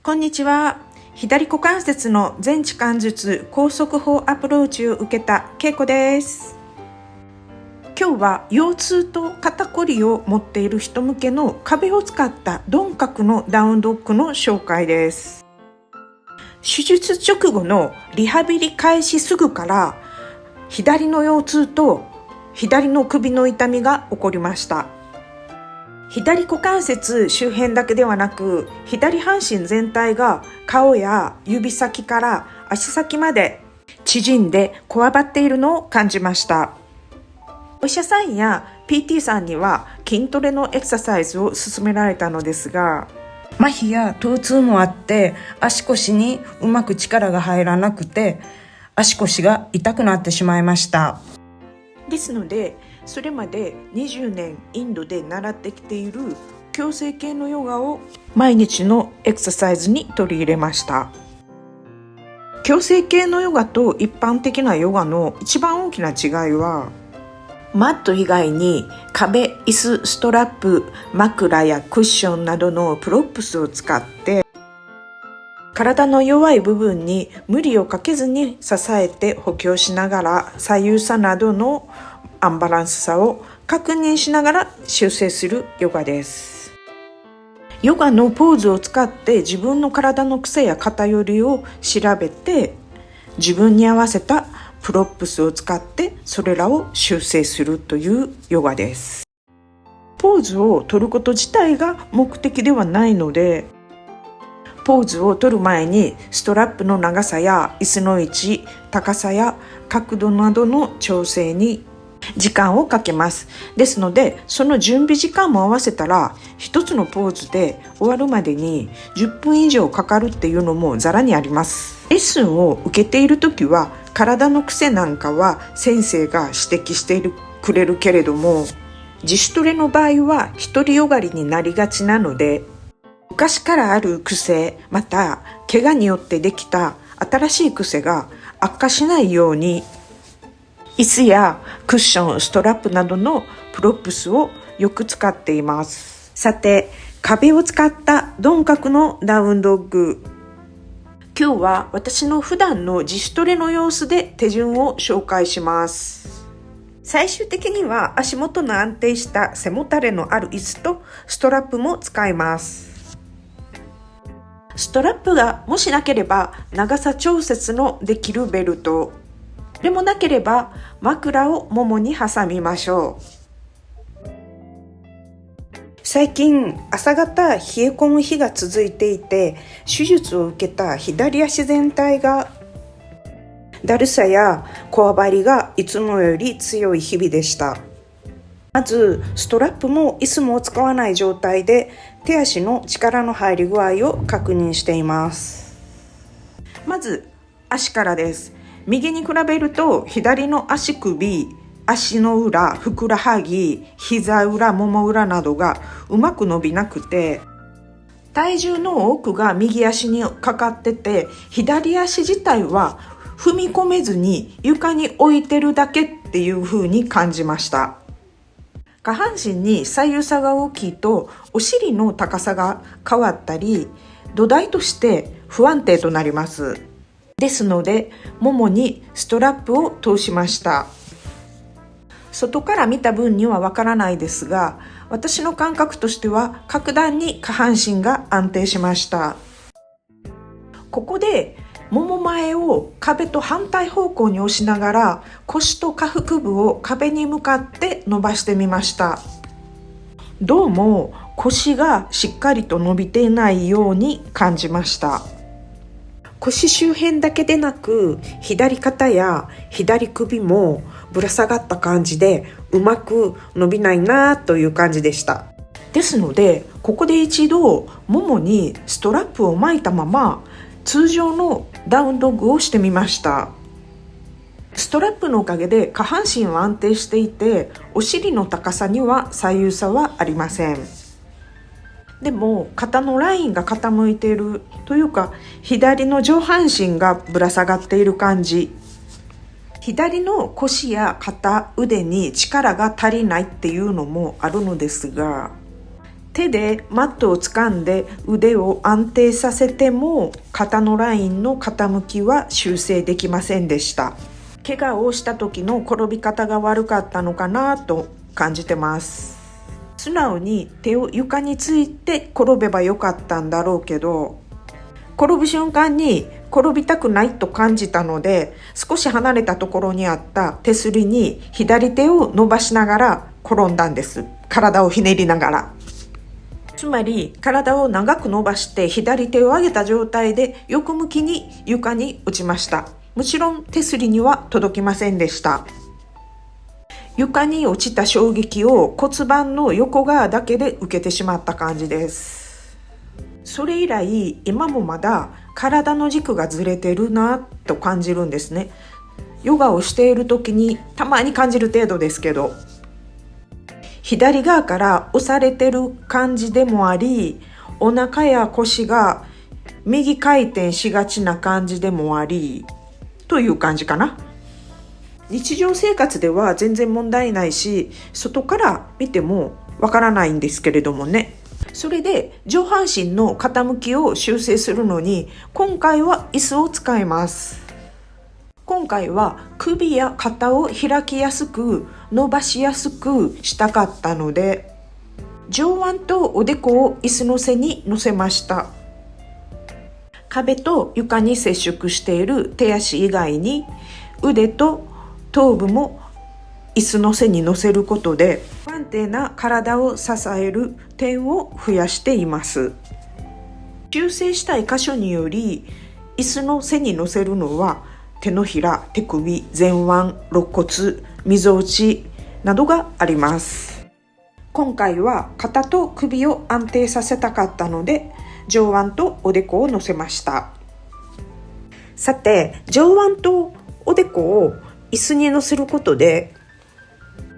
こんにちは。左股関節の全置換術高速法アプローチを受けたけいこです。今日は腰痛と肩こりを持っている人向けの壁を使った鈍角のダウンドッグの紹介です。手術直後のリハビリ開始すぐから左の腰痛と左の首の痛みが起こりました。左股関節周辺だけではなく、左半身全体が顔や指先から足先まで縮んでこわばっているのを感じました。お医者さんや PT さんには筋トレのエクササイズを勧められたのですが、麻痺や疼痛もあって足腰にうまく力が入らなくて足腰が痛くなってしまいました。ですので、それまで20年インドで習ってきている矯正系のヨガを毎日のエクササイズに取り入れました。矯正系のヨガと一般的なヨガの一番大きな違いは、マット以外に壁、椅子、ストラップ、枕やクッションなどのプロップスを使って体の弱い部分に無理をかけずに支えて補強しながら、左右差などのアンバランスさを確認しながら修正するヨガです。ヨガのポーズを使って自分の体の癖や偏りを調べて、自分に合わせたプロップスを使ってそれらを修正するというヨガです。ポーズを取ること自体が目的ではないので、ポーズを取る前にストラップの長さや椅子の位置、高さや角度などの調整に時間をかけます。ですので、その準備時間も合わせたら一つのポーズで終わるまでに10分以上かかるっていうのもざらにあります。レッスンを受けているときは体の癖なんかは先生が指摘してくれるけれども、自主トレの場合は独りよがりになりがちなので、昔からある癖、また怪我によってできた新しい癖が悪化しないように、椅子やクッション、ストラップなどのプロップスをよく使っています。さて、壁を使った鈍角のダウンドッグ。今日は私の普段の自主トレの様子で手順を紹介します。最終的には足元の安定した背もたれのある椅子とストラップも使います。ストラップがもしなければ長さ調節のできるベルト。でもなければ枕をももに挟みましょう。最近朝方冷え込む日が続いていて、手術を受けた左足全体がだるさやこわばりがいつもより強い日々でした。まずストラップも椅子も使わない状態で手足の力の入り具合を確認しています。まず足からです。右に比べると左の足首、足の裏、ふくらはぎ、膝裏、もも裏などがうまく伸びなくて、体重の多くが右足にかかってて、左足自体は踏み込めずに床に置いてるだけっていう風に感じました。下半身に左右差が大きいとお尻の高さが変わったり、土台として不安定となります。ですので、ももにストラップを通しました。外から見た分にはわからないですが、私の感覚としては格段に下半身が安定しました。ここでもも前を壁と反対方向に押しながら、腰と下腹部を壁に向かって伸ばしてみました。どうも腰がしっかりと伸びていないように感じました。腰周辺だけでなく、左肩や左首もぶら下がった感じでうまく伸びないなという感じでした。ですので、ここで一度ももにストラップを巻いたまま通常のダウンドッグをしてみました。ストラップのおかげで下半身は安定していて、お尻の高さには左右差はありません。でも肩のラインが傾いているというか、左の上半身がぶら下がっている感じ、左の腰や肩、腕に力が足りないっていうのもあるのですが、手でマットを掴んで腕を安定させても肩のラインの傾きは修正できませんでした。怪我をした時の転び方が悪かったのかなと感じてます。素直に手を床について転べばよかったんだろうけど、転ぶ瞬間に転びたくないと感じたので、少し離れたところにあった手すりに左手を伸ばしながら転んだんです。体をひねりながら。つまり体を長く伸ばして左手を上げた状態で横向きに床に落ちました。もちろん手すりには届きませんでした。床に落ちた衝撃を骨盤の横側だけで受けてしまった感じです。それ以来今もまだ体の軸がずれてるなと感じるんですね。ヨガをしている時にたまに感じる程度ですけど、左側から押されてる感じでもあり、お腹や腰が右回転しがちな感じでもありという感じかな。日常生活では全然問題ないし、外から見てもわからないんですけれどもね。それで上半身の傾きを修正するのに今回は椅子を使います。今回は首や肩を開きやすく伸ばしやすくしたかったので、上腕とおでこを椅子の背に乗せました。壁と床に接触している手足以外に腕と頭部も椅子の背に乗せることで不安定な体を支える点を増やしています。修正したい箇所により椅子の背に乗せるのは手のひら、手首、前腕、肋骨、みぞおちなどがあります。今回は肩と首を安定させたかったので上腕とおでこを乗せました。さて、上腕とおでこを椅子に乗せることで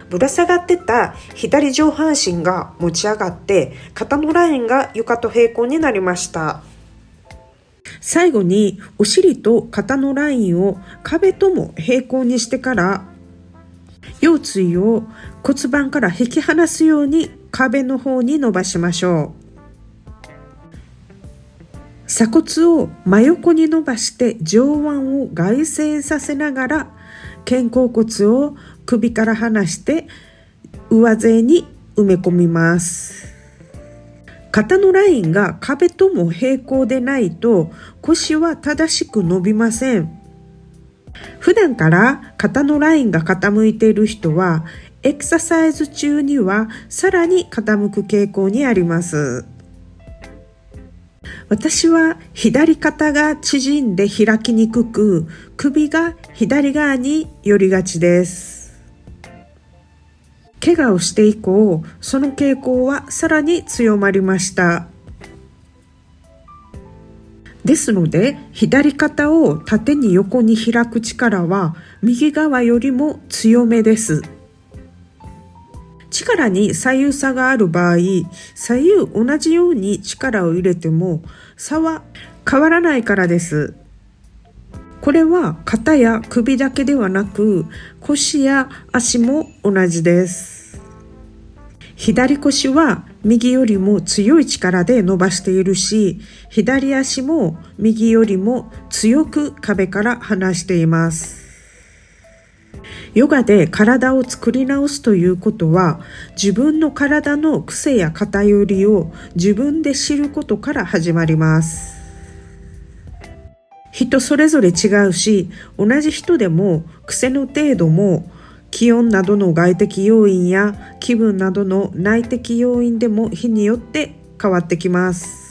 ぶら下がってた左上半身が持ち上がって肩のラインが床と平行になりました。最後にお尻と肩のラインを壁とも平行にしてから腰椎を骨盤から引き離すように壁の方に伸ばしましょう。鎖骨を真横に伸ばして上腕を外旋させながら肩甲骨を首から離して上背に埋め込みます。肩のラインが壁とも平行でないと腰は正しく伸びません。普段から肩のラインが傾いている人はエクササイズ中にはさらに傾く傾向にあります。私は左肩が縮んで開きにくく、首が左側に寄りがちです。怪我をして以降、その傾向はさらに強まりました。ですので、左肩を縦に横に開く力は右側よりも強めです。力に左右差がある場合、左右同じように力を入れても差は変わらないからです。これは肩や首だけではなく腰や足も同じです。左腰は右よりも強い力で伸ばしているし、左足も右よりも強く壁から離しています。ヨガで体を作り直すということは、自分の体の癖や偏りを自分で知ることから始まります。人それぞれ違うし、同じ人でも癖の程度も気温などの外的要因や気分などの内的要因でも日によって変わってきます。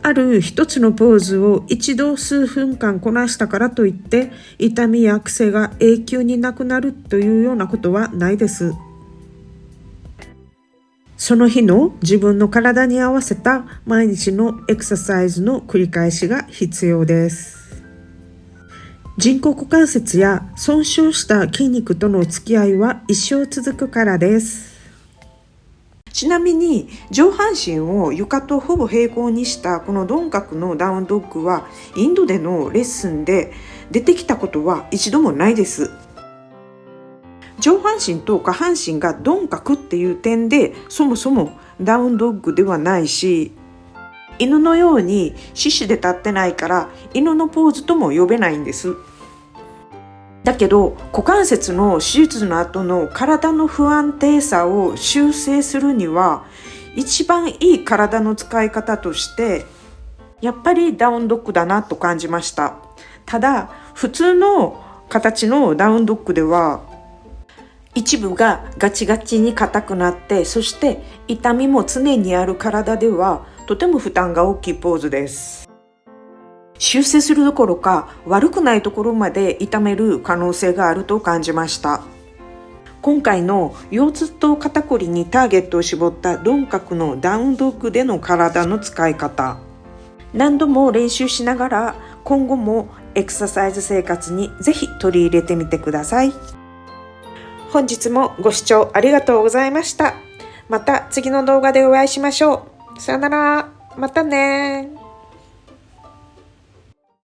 ある一つのポーズを一度数分間こなしたからといって痛みや癖が永久になくなるというようなことはないです。その日の自分の体に合わせた毎日のエクササイズの繰り返しが必要です。人工股関節や損傷した筋肉との付き合いは一生続くからです。ちなみに上半身を床とほぼ平行にしたこの鈍角のダウンドッグはインドでのレッスンで出てきたことは一度もないです。上半身と下半身が鈍角っていう点でそもそもダウンドッグではないし、犬のように四肢で立ってないから犬のポーズとも呼べないんです。だけど股関節の手術の後の体の不安定さを修正するには一番いい体の使い方としてやっぱりダウンドッグだなと感じました。ただ普通の形のダウンドッグでは一部がガチガチに硬くなって、そして痛みも常にある体ではとても負担が大きいポーズです。修正するどころか悪くないところまで痛める可能性があると感じました。今回の腰痛と肩こりにターゲットを絞った鈍角のダウンドッグでの体の使い方、何度も練習しながら今後もエクササイズ生活にぜひ取り入れてみてください。本日もご視聴ありがとうございました。また次の動画でお会いしましょう。さよなら。またね。